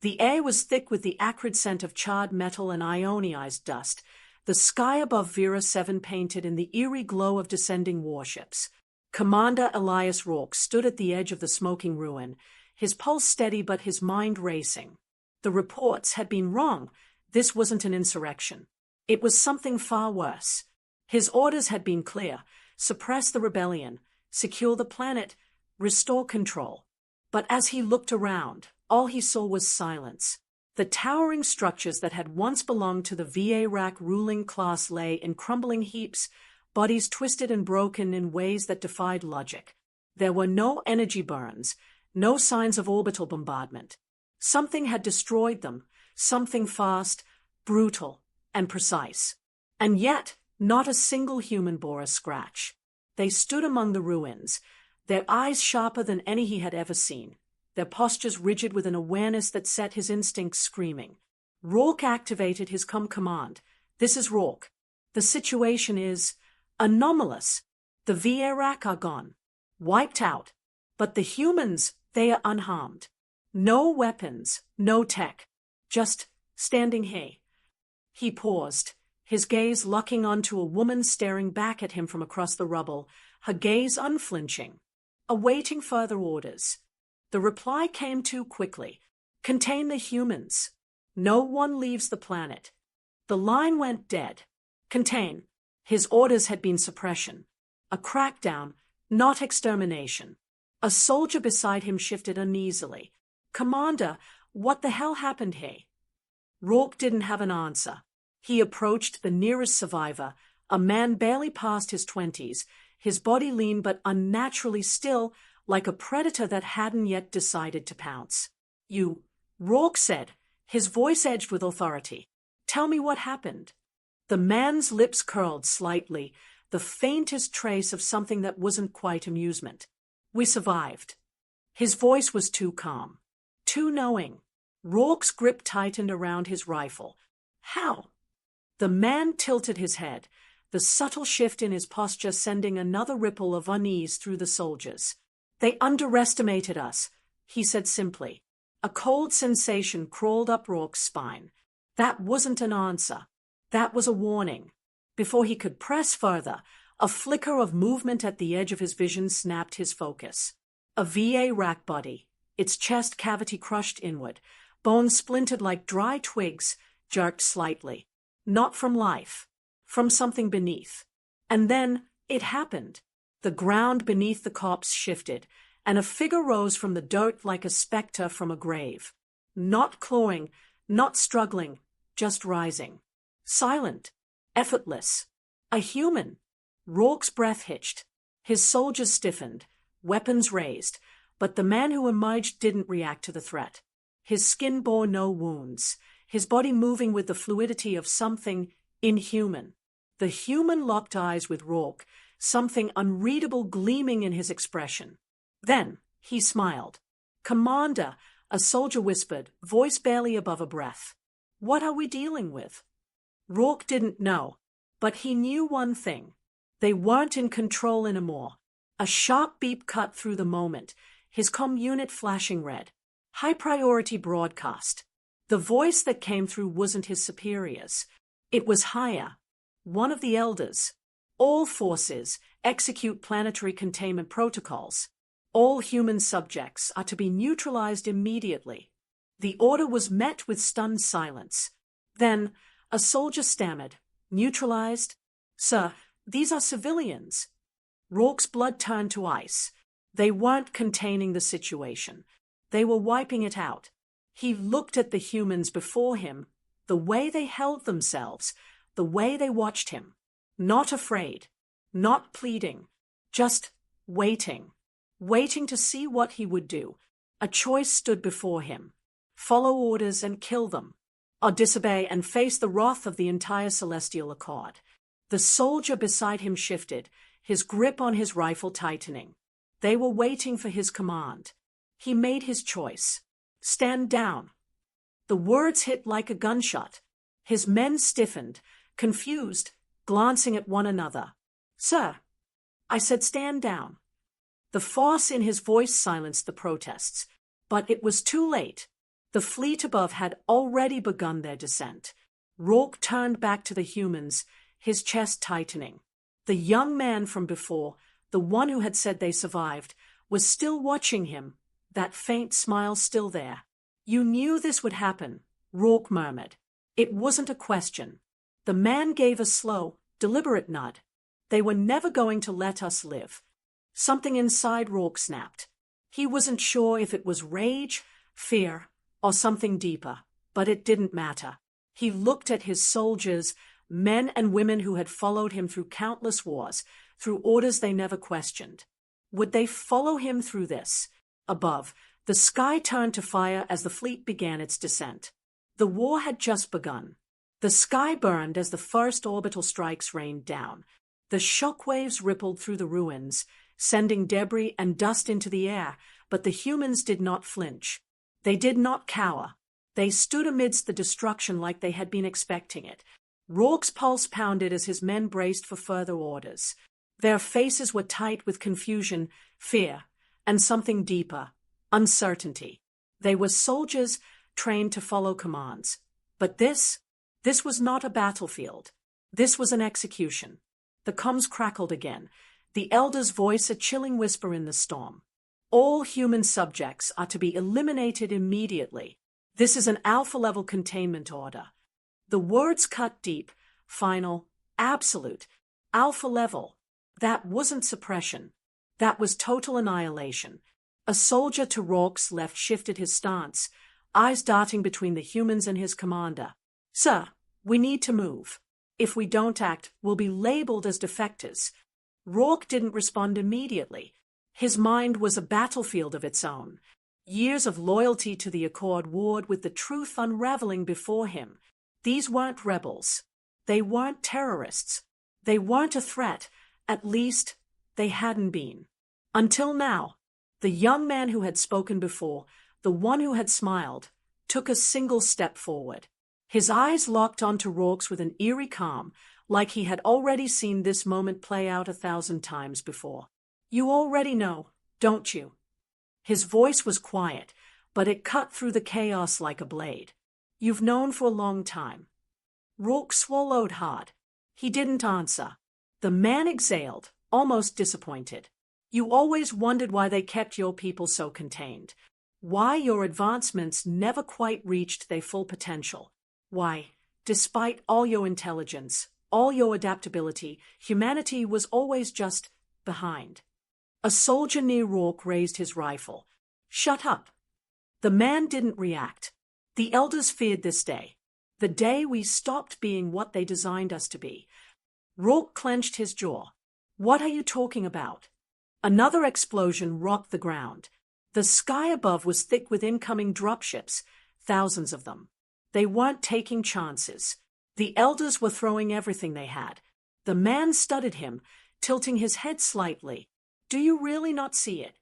The air was thick with the acrid scent of charred metal and ionized dust, the sky above Vera 7 painted in the eerie glow of descending warships. Commander Elias Rourke stood at the edge of the smoking ruin, his pulse steady but his mind racing. The reports had been wrong. This wasn't an insurrection. It was something far worse. His orders had been clear: suppress the rebellion, secure the planet, restore control. But as he looked around, all he saw was silence. The towering structures that had once belonged to the VA-RAC ruling class lay in crumbling heaps, bodies twisted and broken in ways that defied logic. There were no energy burns, no signs of orbital bombardment. Something had destroyed them, something fast, brutal, and precise. And yet, not a single human bore a scratch. They stood among the ruins, their eyes sharper than any he had ever seen, their postures rigid with an awareness that set his instincts screaming. Rourke activated his command. This is Rourke. The situation is anomalous. The VA-RAC are gone, wiped out. But the humans, they are unharmed. No weapons, no tech. Just standing here. He paused, his gaze locking onto a woman staring back at him from across the rubble, her gaze unflinching, awaiting further orders. The reply came too quickly. Contain the humans. No one leaves the planet. The line went dead. Contain. His orders had been suppression. A crackdown, not extermination. A soldier beside him shifted uneasily. Commander, what the hell happened here? Rourke didn't have an answer. He approached the nearest survivor, a man barely past his 20s, his body lean but unnaturally still, like a predator that hadn't yet decided to pounce. You, Rourke said, his voice edged with authority. Tell me what happened. The man's lips curled slightly, the faintest trace of something that wasn't quite amusement. We survived. His voice was too calm, too knowing. Rourke's grip tightened around his rifle. How? The man tilted his head, the subtle shift in his posture sending another ripple of unease through the soldiers. They underestimated us, he said simply. A cold sensation crawled up Rourke's spine. That wasn't an answer. That was a warning. Before he could press further, a flicker of movement at the edge of his vision snapped his focus. A VA-RAC body, its chest cavity crushed inward, bones splintered like dry twigs, jerked slightly. Not from life, from something beneath. And then it happened. The ground beneath the corpse shifted, and a figure rose from the dirt like a specter from a grave. Not clawing, not struggling, just rising. Silent, effortless. A human. Rourke's breath hitched. His soldiers stiffened, weapons raised, but the man who emerged didn't react to the threat. His skin bore no wounds, his body moving with the fluidity of something inhuman. The human locked eyes with Rourke, something unreadable gleaming in his expression. Then he smiled. Commander, a soldier whispered, voice barely above a breath. What are we dealing with? Rourke didn't know, but he knew one thing. They weren't in control anymore. A sharp beep cut through the moment, his comm unit flashing red. High priority broadcast. The voice that came through wasn't his superiors. It was higher. One of the elders. All forces execute planetary containment protocols. All human subjects are to be neutralized immediately. The order was met with stunned silence. Then a soldier stammered, neutralized? Sir, these are civilians. Rourke's blood turned to ice. They weren't containing the situation. They were wiping it out. He looked at the humans before him, the way they held themselves, the way they watched him. Not afraid, not pleading, just waiting. Waiting to see what he would do. A choice stood before him. Follow orders and kill them, or disobey and face the wrath of the entire celestial accord. The soldier beside him shifted, his grip on his rifle tightening. They were waiting for his command. He made his choice. Stand down. The words hit like a gunshot. His men stiffened, confused, glancing at one another. Sir, I said stand down. The force in his voice silenced the protests, but it was too late. The fleet above had already begun their descent. Rourke turned back to the humans, his chest tightening. The young man from before, the one who had said they survived, was still watching him, that faint smile still there. "You knew this would happen," Rourke murmured. "It wasn't a question." The man gave a slow, deliberate nod. "They were never going to let us live." Something inside Rourke snapped. He wasn't sure if it was rage, fear, or something deeper, but it didn't matter. He looked at his soldiers, men and women who had followed him through countless wars, through orders they never questioned. Would they follow him through this? Above, the sky turned to fire as the fleet began its descent. The war had just begun. The sky burned as the first orbital strikes rained down. The shockwaves rippled through the ruins, sending debris and dust into the air, but the humans did not flinch. They did not cower. They stood amidst the destruction like they had been expecting it. Rourke's pulse pounded as his men braced for further orders. Their faces were tight with confusion, fear, and something deeper, uncertainty. They were soldiers trained to follow commands. But this was not a battlefield. This was an execution. The comms crackled again, the elder's voice a chilling whisper in the storm. "All human subjects are to be eliminated immediately. This is an alpha-level containment order." The words cut deep, final, absolute, alpha level. That wasn't suppression. That was total annihilation. A soldier to Rourke's left shifted his stance, eyes darting between the humans and his commander. "Sir, we need to move. If we don't act, we'll be labeled as defectors." Rourke didn't respond immediately. His mind was a battlefield of its own. Years of loyalty to the Accord warred with the truth unraveling before him. These weren't rebels. They weren't terrorists. They weren't a threat. At least, they hadn't been. Until now. The young man who had spoken before, the one who had smiled, took a single step forward. His eyes locked onto Rourke's with an eerie calm, like he had already seen this moment play out 1,000 times before. "You already know, don't you?" His voice was quiet, but it cut through the chaos like a blade. "You've known for a long time." Rourke swallowed hard. He didn't answer. The man exhaled, almost disappointed. "You always wondered why they kept your people so contained. Why your advancements never quite reached their full potential. Why, despite all your intelligence, all your adaptability, humanity was always just behind." A soldier near Rourke raised his rifle. "Shut up." The man didn't react. The elders feared this day. The day we stopped being what they designed us to be. Rourke clenched his jaw. "What are you talking about?" Another explosion rocked the ground. The sky above was thick with incoming dropships, thousands of them. They weren't taking chances. The elders were throwing everything they had. The man studied him, tilting his head slightly. "Do you really not see it?"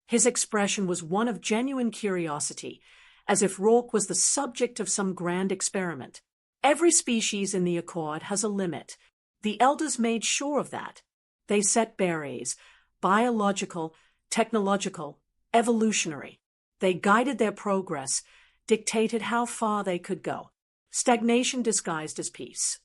His expression was one of genuine curiosity, as if Rourke was the subject of some grand experiment. Every species in the Accord has a limit. The elders made sure of that. They set barriers, biological, technological, evolutionary. They guided their progress, dictated how far they could go. Stagnation disguised as peace.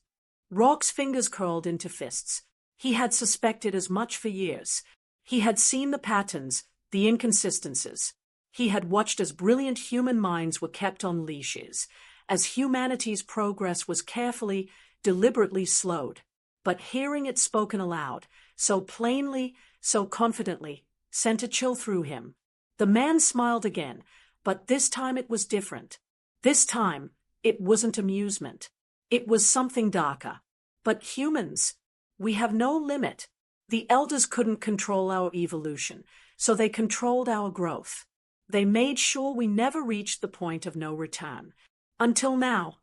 Rourke's fingers curled into fists. He had suspected as much for years. He had seen the patterns, the inconsistencies. He had watched as brilliant human minds were kept on leashes, as humanity's progress was carefully, deliberately slowed. But hearing it spoken aloud, so plainly, so confidently, sent a chill through him. The man smiled again, but this time it was different. This time, it wasn't amusement. It was something darker. "But humans, we have no limit." The elders couldn't control our evolution, so they controlled our growth. They made sure we never reached the point of no return. Until now.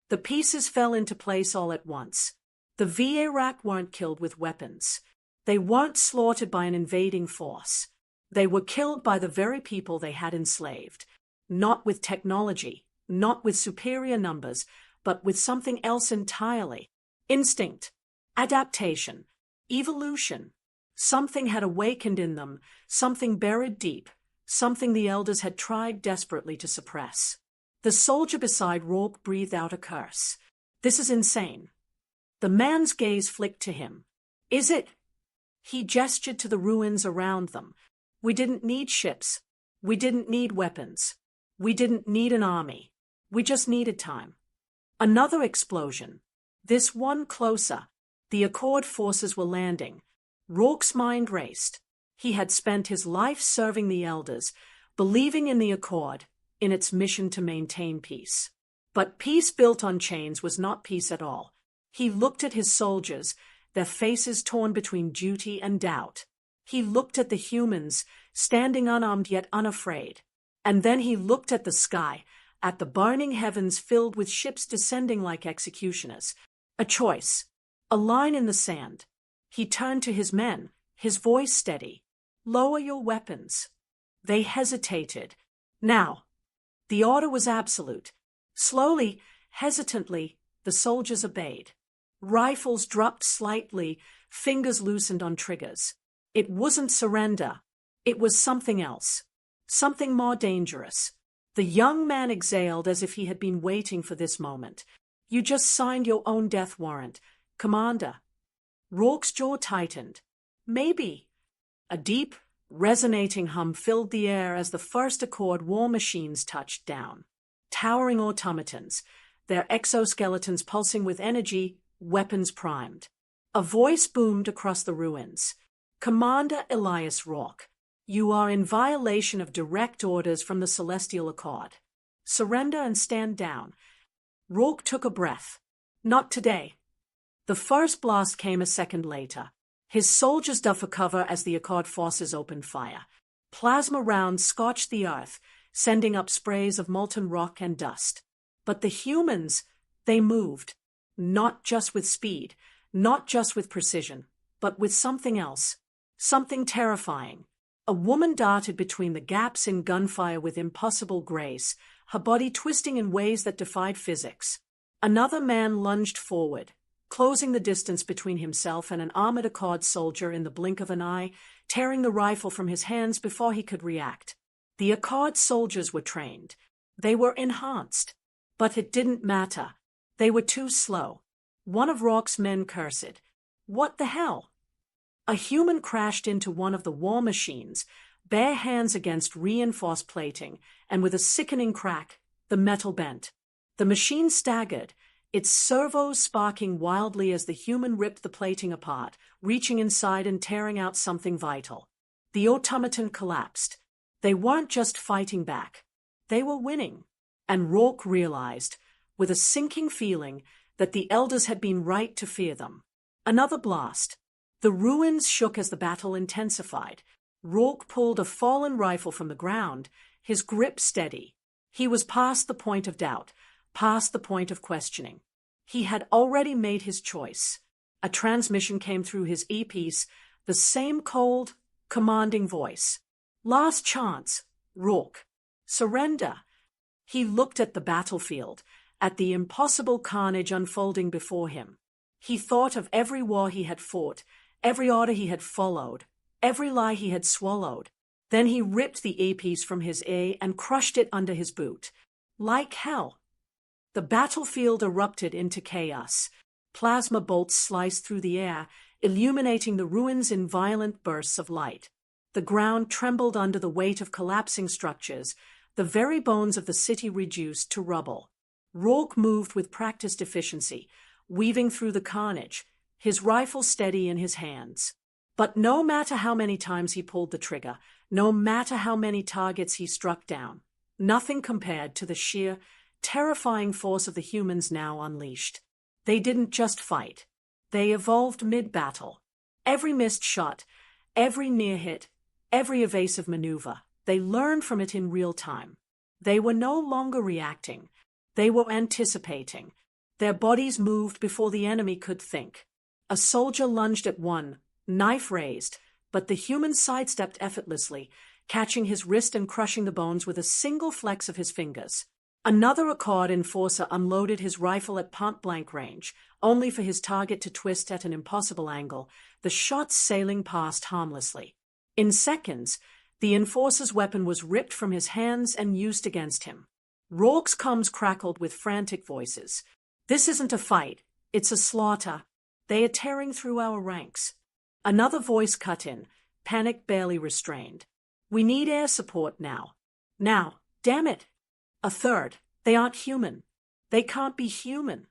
The pieces fell into place all at once. The Vieirac weren't killed with weapons. They weren't slaughtered by an invading force. They were killed by the very people they had enslaved. Not with technology, not with superior numbers, but with something else entirely. Instinct, adaptation, evolution. Something had awakened in them, something buried deep, something the elders had tried desperately to suppress. The soldier beside Rourke breathed out a curse. This is insane. The man's gaze flicked to him. Is it? He gestured to the ruins around them. We didn't need ships. We didn't need weapons. We didn't need an army. We just needed time. Another explosion. This one closer. The Accord forces were landing. Rourke's mind raced. He had spent his life serving the Elders, believing in the Accord, in its mission to maintain peace. But peace built on chains was not peace at all. He looked at his soldiers, their faces torn between duty and doubt. He looked at the humans, standing unarmed yet unafraid. And then he looked at the sky, at the burning heavens filled with ships descending like executioners. A choice. A line in the sand. He turned to his men, his voice steady. Lower your weapons. They hesitated. Now. The order was absolute. Slowly, hesitantly, the soldiers obeyed. Rifles dropped slightly, fingers loosened on triggers. It wasn't surrender. It was something else. Something more dangerous. The young man exhaled as if he had been waiting for this moment. You just signed your own death warrant, Commander. Rourke's jaw tightened. Maybe. A deep, resonating hum filled the air as the first Accord war machines touched down. Towering automatons, their exoskeletons pulsing with energy, weapons primed. A voice boomed across the ruins. Commander Elias Rourke, you are in violation of direct orders from the Celestial Accord. Surrender and stand down. Rourke took a breath. Not today. The first blast came a second later. His soldiers dove for cover as the Accord forces opened fire. Plasma rounds scorched the earth, sending up sprays of molten rock and dust. But the humans, they moved. Not just with speed, not just with precision, but with something else. Something terrifying. A woman darted between the gaps in gunfire with impossible grace, her body twisting in ways that defied physics. Another man lunged forward, closing the distance between himself and an armored Accord soldier in the blink of an eye, tearing the rifle from his hands before he could react. The Accord soldiers were trained. They were enhanced. But it didn't matter. They were too slow. One of Rourke's men cursed. What the hell? A human crashed into one of the war machines, bare hands against reinforced plating, and with a sickening crack, the metal bent. The machine staggered, its servos sparking wildly as the human ripped the plating apart, reaching inside and tearing out something vital. The automaton collapsed. They weren't just fighting back. They were winning. And Rourke realized, with a sinking feeling, that the Elders had been right to fear them. Another blast. The ruins shook as the battle intensified. Rourke pulled a fallen rifle from the ground, his grip steady. He was past the point of doubt, past the point of questioning. He had already made his choice. A transmission came through his earpiece, the same cold, commanding voice. Last chance, Rourke. Surrender. He looked at the battlefield, at the impossible carnage unfolding before him. He thought of every war he had fought, every order he had followed, every lie he had swallowed. Then he ripped the earpiece from his ear and crushed it under his boot. Like hell. The battlefield erupted into chaos. Plasma bolts sliced through the air, illuminating the ruins in violent bursts of light. The ground trembled under the weight of collapsing structures, the very bones of the city reduced to rubble. Rourke moved with practiced efficiency, weaving through the carnage, his rifle steady in his hands. But no matter how many times he pulled the trigger, no matter how many targets he struck down, nothing compared to the sheer, terrifying force of the humans now unleashed. They didn't just fight. They evolved mid-battle. Every missed shot, every near hit, every evasive maneuver, they learned from it in real time. They were no longer reacting. They were anticipating. Their bodies moved before the enemy could think. A soldier lunged at one, knife raised, but the human sidestepped effortlessly, catching his wrist and crushing the bones with a single flex of his fingers. Another Accord enforcer unloaded his rifle at point-blank range, only for his target to twist at an impossible angle, the shots sailing past harmlessly. In seconds, the enforcer's weapon was ripped from his hands and used against him. Rourke's comms crackled with frantic voices. "This isn't a fight, it's a slaughter. They are tearing through our ranks." Another voice cut in, panic barely restrained. "We need air support now. Now, damn it!" A third, "They aren't human. They can't be human."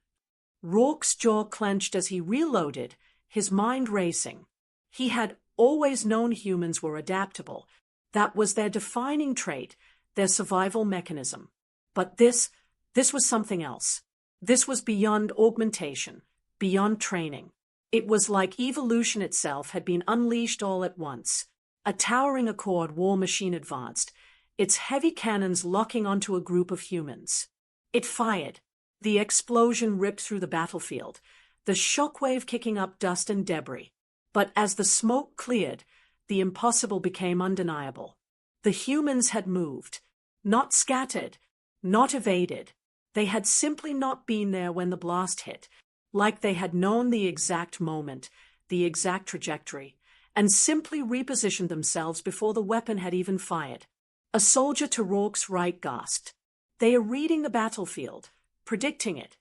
Rourke's jaw clenched as he reloaded, his mind racing. He had always known humans were adaptable. That was their defining trait, their survival mechanism. But this was something else. This was beyond augmentation, beyond training. It was like evolution itself had been unleashed all at once. A towering Accord war machine advanced, its heavy cannons locking onto a group of humans. It fired. The explosion ripped through the battlefield, the shockwave kicking up dust and debris. But as the smoke cleared, the impossible became undeniable. The humans had moved. Not scattered, not evaded. They had simply not been there when the blast hit, like they had known the exact moment, the exact trajectory, and simply repositioned themselves before the weapon had even fired. A soldier to Rourke's right gasped. "They are reading the battlefield, predicting it."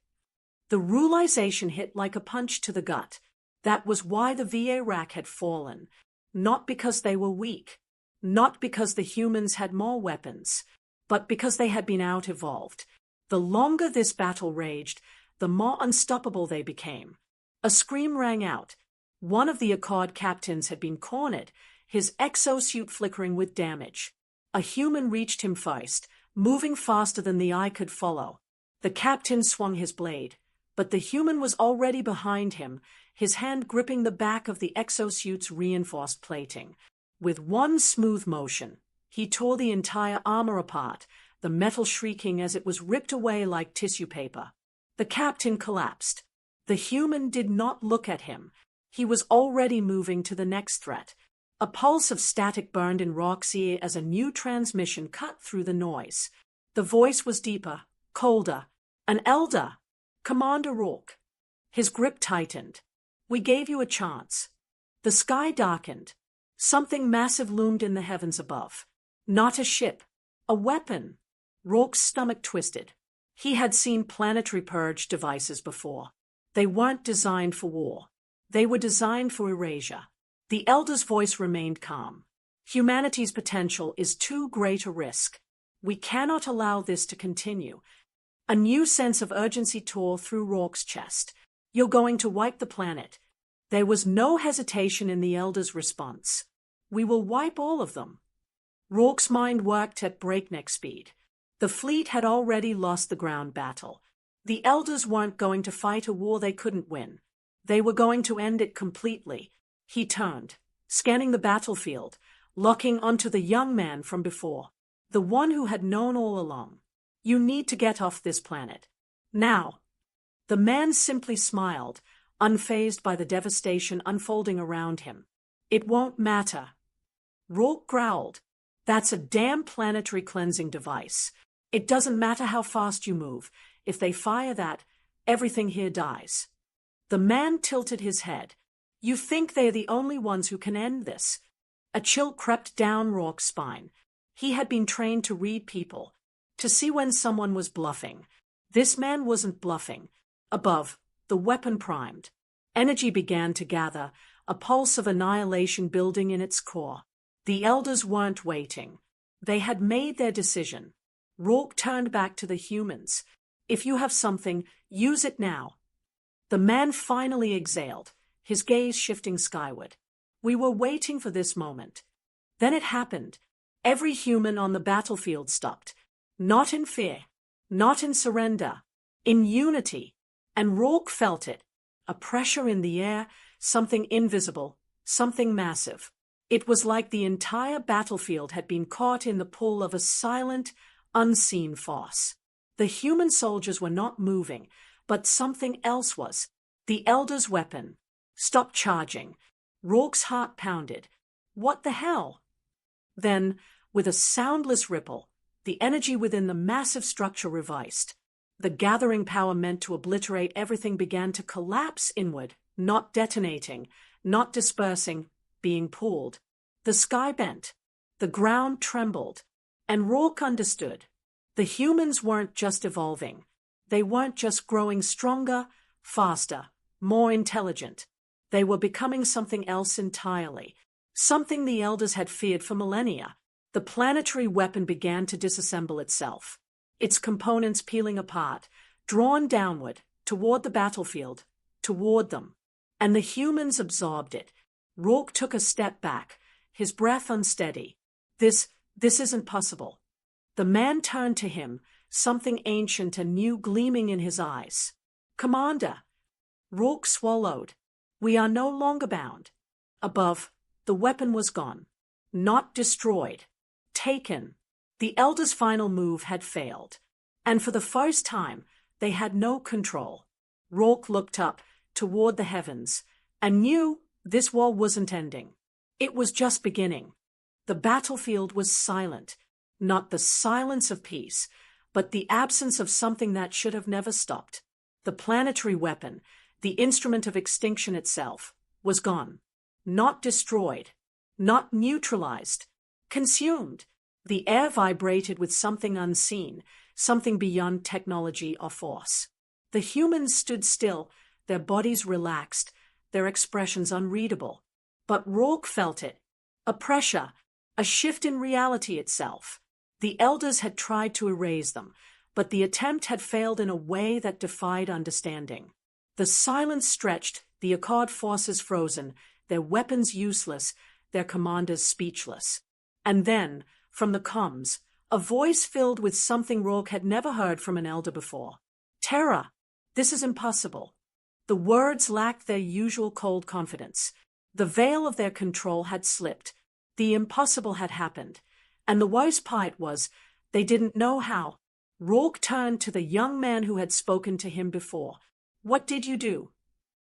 The realization hit like a punch to the gut. That was why the VA rack had fallen. Not because they were weak, not because the humans had more weapons, but because they had been out-evolved. The longer this battle raged, the more unstoppable they became. A scream rang out. One of the Accord captains had been cornered, his exosuit flickering with damage. A human reached him first, moving faster than the eye could follow. The captain swung his blade, but the human was already behind him, his hand gripping the back of the exosuit's reinforced plating. With one smooth motion, he tore the entire armor apart, the metal shrieking as it was ripped away like tissue paper. The captain collapsed. The human did not look at him. He was already moving to the next threat. A pulse of static burned in Rourke's ear as a new transmission cut through the noise. The voice was deeper, colder, an elder. "Commander Rourke." His grip tightened. "We gave you a chance." The sky darkened. Something massive loomed in the heavens above. Not a ship, a weapon. Rourke's stomach twisted. He had seen planetary purge devices before. They weren't designed for war. They were designed for erasure. The elder's voice remained calm. "Humanity's potential is too great a risk. We cannot allow this to continue." A new sense of urgency tore through Rourke's chest. "You're going to wipe the planet." There was no hesitation in the elder's response. "We will wipe all of them." Rourke's mind worked at breakneck speed. The fleet had already lost the ground battle. The elders weren't going to fight a war they couldn't win. They were going to end it completely. He turned, scanning the battlefield, locking onto the young man from before, the one who had known all along. "You need to get off this planet. Now." The man simply smiled, unfazed by the devastation unfolding around him. "It won't matter." Rourke growled. "That's a damn planetary cleansing device. It doesn't matter how fast you move. If they fire that, everything here dies." The man tilted his head. "You think they are the only ones who can end this?" A chill crept down Rourke's spine. He had been trained to read people, to see when someone was bluffing. This man wasn't bluffing. Above, the weapon primed. Energy began to gather, a pulse of annihilation building in its core. The elders weren't waiting. They had made their decision. Rourke turned back to the humans. "If you have something, use it now." The man finally exhaled, his gaze shifting skyward. "We were waiting for this moment." Then it happened. Every human on the battlefield stopped. Not in fear, not in surrender, in unity. And Rourke felt it. A pressure in the air, something invisible, something massive. It was like the entire battlefield had been caught in the pull of a silent, unseen force. The human soldiers were not moving, but something else was. The elder's weapon stopped charging. Rourke's heart pounded. What the hell? Then, with a soundless ripple, the energy within the massive structure revised. The gathering power meant to obliterate everything began to collapse inward, not detonating, not dispersing, being pulled. The sky bent. The ground trembled. And Rourke understood. The humans weren't just evolving. They weren't just growing stronger, faster, more intelligent. They were becoming something else entirely. Something the elders had feared for millennia. The planetary weapon began to disassemble itself, its components peeling apart, drawn downward, toward the battlefield, toward them. And the humans absorbed it. Rourke took a step back, his breath unsteady. This isn't possible. The man turned to him, something ancient and new gleaming in his eyes. Commander. Rourke swallowed. We are no longer bound. Above, the weapon was gone. Not destroyed. Taken. The elders' final move had failed. And for the first time, they had no control. Rourke looked up, toward the heavens, and knew this war wasn't ending. It was just beginning. The battlefield was silent. Not the silence of peace, but the absence of something that should have never stopped. The planetary weapon, the instrument of extinction itself, was gone. Not destroyed. Not neutralized. Consumed. The air vibrated with something unseen, something beyond technology or force. The humans stood still, their bodies relaxed, their expressions unreadable. But Rourke felt it. A pressure, a shift in reality itself. The elders had tried to erase them, but the attempt had failed in a way that defied understanding. The silence stretched, the Accord forces frozen, their weapons useless, their commanders speechless. And then, from the comms, a voice filled with something Rourke had never heard from an elder before. Terror! This is impossible. The words lacked their usual cold confidence. The veil of their control had slipped. The impossible had happened. And the worst part was, they didn't know how. Rourke turned to the young man who had spoken to him before. What did you do?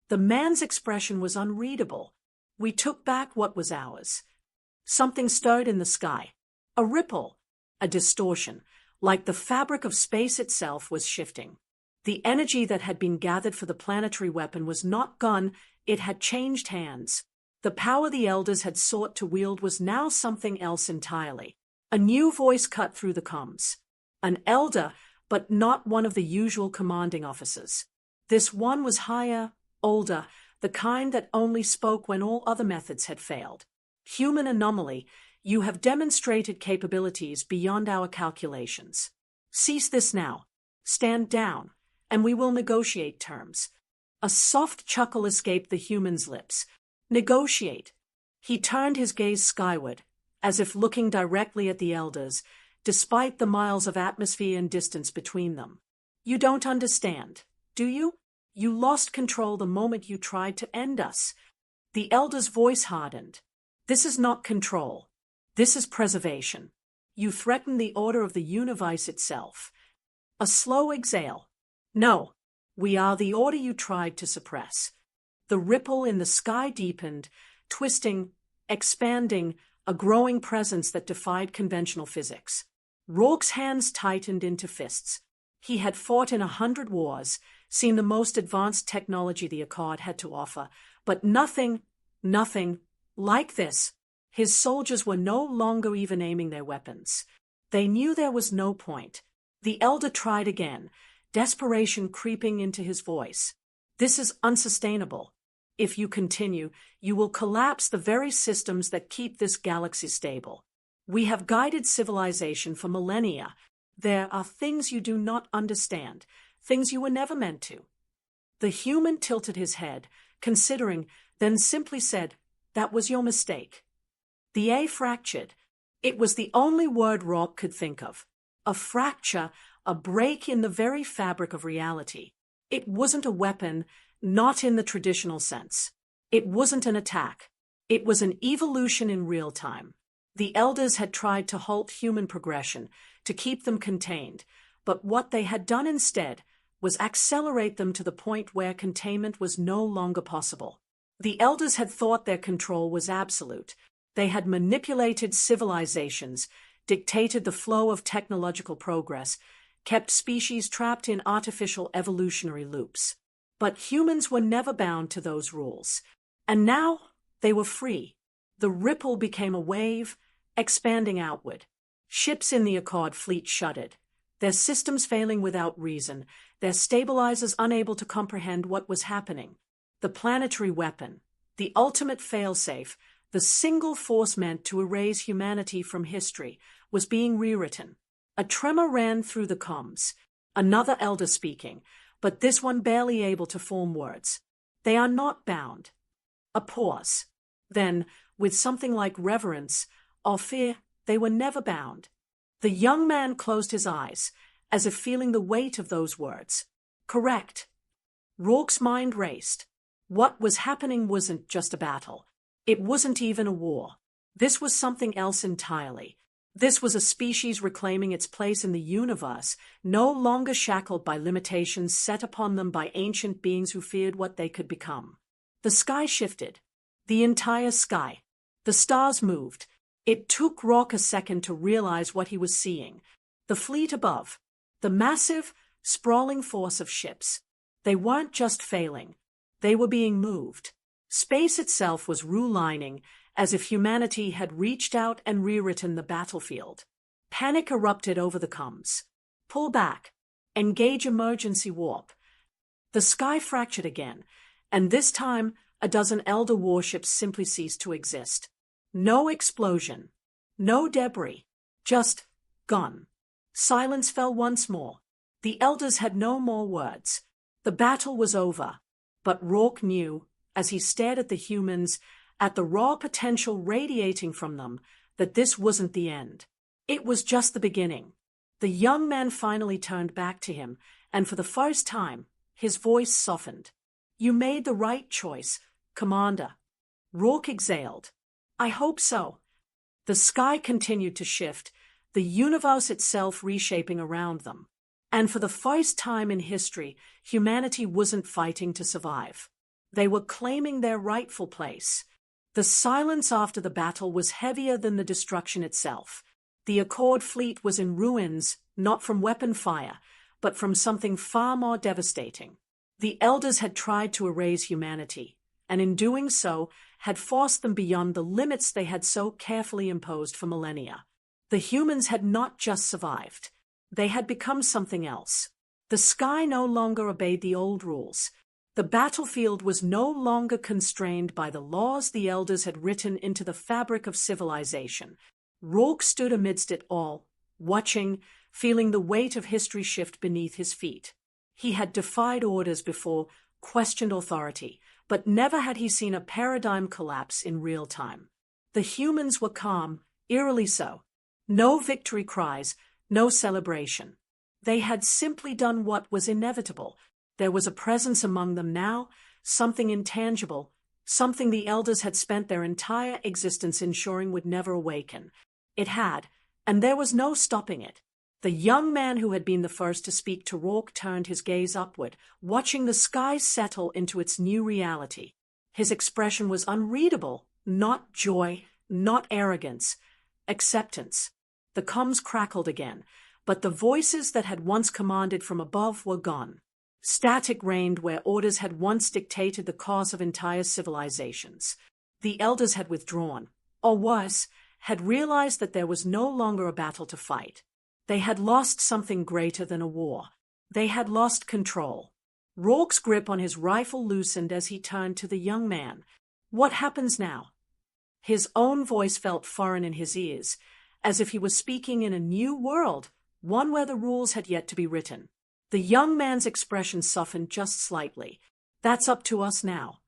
The man's expression was unreadable. We took back what was ours. Something stirred in the sky. A ripple. A distortion. Like the fabric of space itself was shifting. The energy that had been gathered for the planetary weapon was not gone, it had changed hands. The power the elders had sought to wield was now something else entirely. A new voice cut through the comms. An elder, but not one of the usual commanding officers. This one was higher, older, the kind that only spoke when all other methods had failed. Human anomaly, you have demonstrated capabilities beyond our calculations. Cease this now. Stand down, and we will negotiate terms. A soft chuckle escaped the human's lips. Negotiate. He turned his gaze skyward, as if looking directly at the elders, despite the miles of atmosphere and distance between them. You don't understand, do you? You lost control the moment you tried to end us. The elder's voice hardened. This is not control. This is preservation. You threaten the order of the universe itself. A slow exhale. No, we are the order you tried to suppress. The ripple in the sky deepened, twisting, expanding, a growing presence that defied conventional physics. Rourke's hands tightened into fists. He had fought in 100 wars, seen the most advanced technology the Accord had to offer, but nothing like this. His soldiers were no longer even aiming their weapons. They knew there was no point. The elder tried again, desperation creeping into his voice. This is unsustainable. If you continue, you will collapse the very systems that keep this galaxy stable. We have guided civilization for millennia. There are things you do not understand, things you were never meant to. The human tilted his head, considering, then simply said, "That was your mistake." The A fractured. It was the only word Rourke could think of. A fracture, a break in the very fabric of reality. It wasn't a weapon, not in the traditional sense. It wasn't an attack. It was an evolution in real time. The elders had tried to halt human progression, to keep them contained, but what they had done instead was accelerate them to the point where containment was no longer possible. The elders had thought their control was absolute. They had manipulated civilizations, dictated the flow of technological progress, kept species trapped in artificial evolutionary loops. But humans were never bound to those rules. And now they were free. The ripple became a wave, expanding outward. Ships in the Accord fleet shuddered. their systems failing without reason, their stabilizers unable to comprehend what was happening. The planetary weapon, the ultimate failsafe, the single force meant to erase humanity from history, was being rewritten. A tremor ran through the comms. Another elder speaking, but this one barely able to form words. "They are not bound." A pause. Then, with something like reverence or fear, "They were never bound." The young man closed his eyes, as if feeling the weight of those words. Correct. Rourke's mind raced. What was happening wasn't just a battle. It wasn't even a war. This was something else entirely. This was a species reclaiming its place in the universe, no longer shackled by limitations set upon them by ancient beings who feared what they could become. The sky shifted. The entire sky. The stars moved. It took Rourke a second to realize what he was seeing. The fleet above. The massive, sprawling force of ships. They weren't just failing. They were being moved. Space itself was relining, as if humanity had reached out and rewritten the battlefield. Panic erupted over the comms. "Pull back. Engage emergency warp." The sky fractured again, and this time a dozen elder warships simply ceased to exist. No explosion. No debris. Just gone. Silence fell once more. The elders had no more words. The battle was over. But Rourke knew, as he stared at the humans, at the raw potential radiating from them, that this wasn't the end. It was just the beginning. The young man finally turned back to him, and for the first time, his voice softened. "You made the right choice, Commander." Rourke exhaled. "I hope so." The sky continued to shift, the universe itself reshaping around them. And for the first time in history, humanity wasn't fighting to survive. They were claiming their rightful place. The silence after the battle was heavier than the destruction itself. The Accord fleet was in ruins, not from weapon fire, but from something far more devastating. The elders had tried to erase humanity, and in doing so, had forced them beyond the limits they had so carefully imposed for millennia. The humans had not just survived. They had become something else. The sky no longer obeyed the old rules. The battlefield was no longer constrained by the laws the elders had written into the fabric of civilization. Rourke stood amidst it all, watching, feeling the weight of history shift beneath his feet. He had defied orders before, questioned authority, but never had he seen a paradigm collapse in real time. The humans were calm, eerily so. No victory cries, no celebration. They had simply done what was inevitable. There was a presence among them now, something intangible, something the elders had spent their entire existence ensuring would never awaken. It had, and there was no stopping it. The young man who had been the first to speak to Rourke turned his gaze upward, watching the sky settle into its new reality. His expression was unreadable, not joy, not arrogance, acceptance. The comms crackled again, but the voices that had once commanded from above were gone. Static reigned where orders had once dictated the course of entire civilizations. The elders had withdrawn, or worse, had realized that there was no longer a battle to fight. They had lost something greater than a war. They had lost control. Rourke's grip on his rifle loosened as he turned to the young man. "What happens now?" His own voice felt foreign in his ears, as if he was speaking in a new world, one where the rules had yet to be written. The young man's expression softened just slightly. "That's up to us now."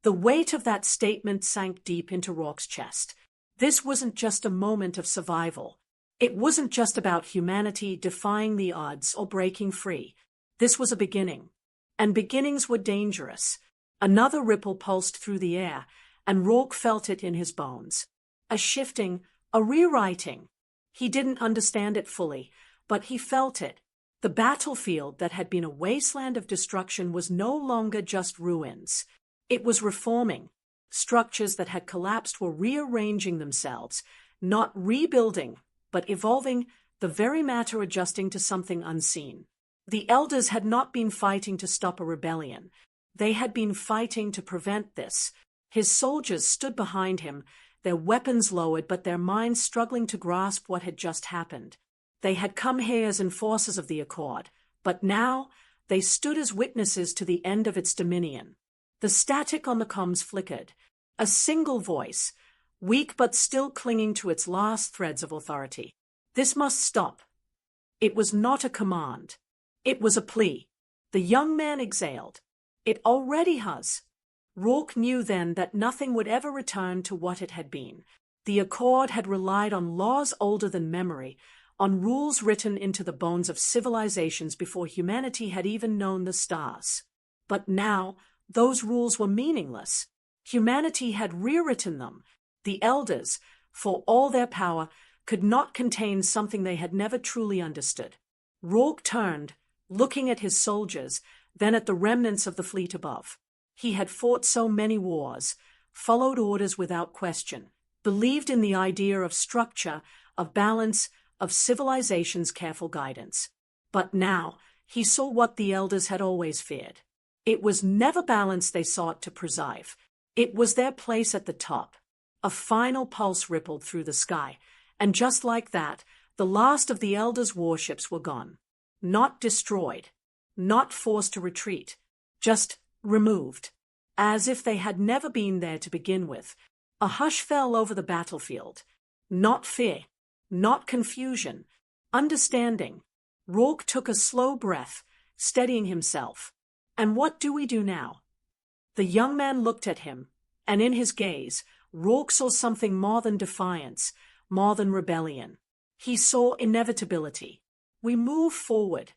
The weight of that statement sank deep into Rourke's chest. This wasn't just a moment of survival. It wasn't just about humanity defying the odds or breaking free. This was a beginning. And beginnings were dangerous. Another ripple pulsed through the air, and Rourke felt it in his bones. A shifting, a rewriting. He didn't understand it fully, but he felt it. The battlefield that had been a wasteland of destruction was no longer just ruins. It was reforming. Structures that had collapsed were rearranging themselves, not rebuilding, but evolving, the very matter adjusting to something unseen. The elders had not been fighting to stop a rebellion. They had been fighting to prevent this. His soldiers stood behind him, their weapons lowered but their minds struggling to grasp what had just happened. They had come here as enforcers of the Accord, but now they stood as witnesses to the end of its dominion. The static on the comms flickered. A single voice, weak but still clinging to its last threads of authority. This must stop. It was not a command. It was a plea. The young man exhaled. It already has. Rourke knew then that nothing would ever return to what it had been. The Accord had relied on laws older than memory, on rules written into the bones of civilizations before humanity had even known the stars. But now, those rules were meaningless. Humanity had rewritten them. The elders, for all their power, could not contain something they had never truly understood. Rourke turned, looking at his soldiers, then at the remnants of the fleet above. He had fought so many wars, followed orders without question, believed in the idea of structure, of balance, of civilization's careful guidance. But now he saw what the elders had always feared. It was never balance they sought to preserve. It was their place at the top. A final pulse rippled through the sky, and just like that, the last of the elders' warships were gone. Not destroyed, not forced to retreat, just removed, as if they had never been there to begin with. A hush fell over the battlefield. Not fear, not confusion, understanding. Rourke took a slow breath, steadying himself. And what do we do now? The young man looked at him, and in his gaze, Rourke saw something more than defiance, more than rebellion. He saw inevitability. We move forward,